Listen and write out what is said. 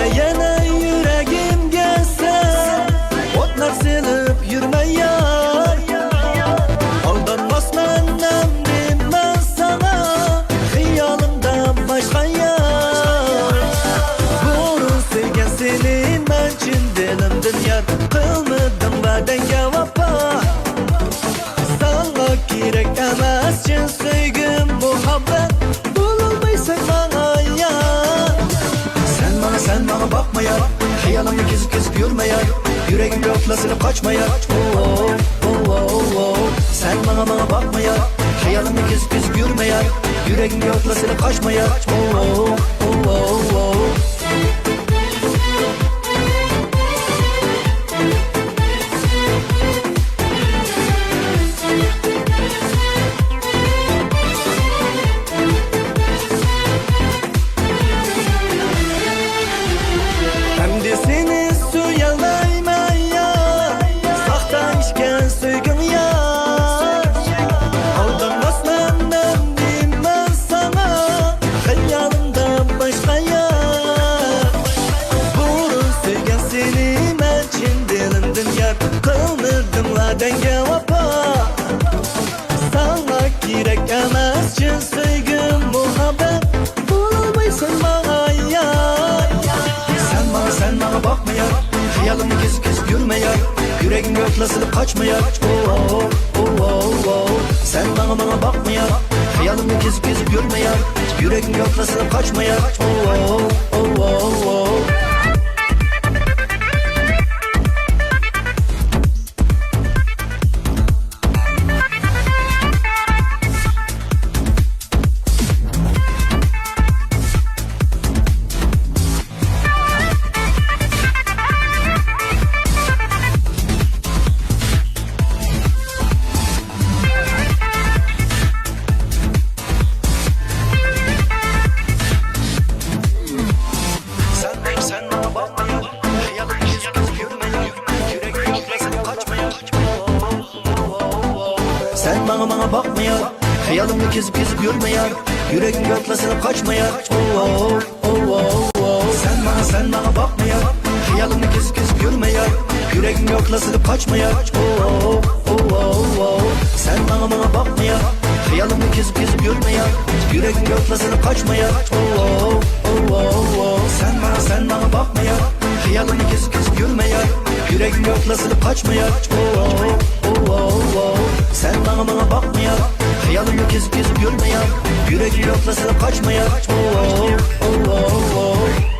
yana yüreğimge sen otlar silip yürme yar. Aldanmasman emrim ben sana, hıyalımda başka yar. Doğru sevgen senin ben için dilimdin yar. Kılmadım vadenge vapa, sana gerek emas cin sevgim muhabbet. Bulunmaysan bana yar. Sen bana bakma ya, hayalımı kesip yürüme ya. Yüreğim yoklasılıp kaçma ya. Oh, oh, oh, oh. Sen bana bakma ya, hayalımı kesip yürüme ya. Yüreğim yoklasılıp kaçma ya. Oh, oh, oh, oh. Seni suyalayma ya, sakta işken söygün ya. Aldanmasman emrim ben sana, hayalımda başka ya. Burun sevgen seni ben için dilimdin yar. Kılmırdım vadenge vapa, sana gerek emas cin sevgim muhabbet. Bulunmaysan bana yar. Sen bana bakma ya, hayalımı kesip yürüme ya. Yüreğim yoklasılıp kaçma ya. Oh, oh, oh, oh, oh. Sen bana bakma ya, hayalımı kesip yürüme ya. Yüreğim yoklasılıp kaçma ya. Oh, oh, oh, oh, oh. Sen bana bakma ya, hayalımı kesip yürüme ya. Yüreğim yoklasılıp kaçma ya. Sen bana bakma ya, hayalımı kesip yürüme ya. Yüreğim yoklasılıp kaçma ya. Oh, oh, oh, oh. Sen bana bakma ya, hayalımı kesip yürüme ya. Yüreğim yoklasılıp kaçma ya. Oh, oh, oh, oh. Sen bana bakma ya, hayalımı kesip yürüme ya. Yüreğim yoklasılıp kaçma ya. Oh, oh, oh, oh. Sen bana bakma ya, hayalımı kesip yürüme ya. Yüreğim yoklasılıp kaçma ya. Oh, oh, oh, oh. Sen bana bakma ya, hayalımı kesip yürüme ya. Yüreğim yoklasılıp kaçma ya. Oh, oh, oh, oh.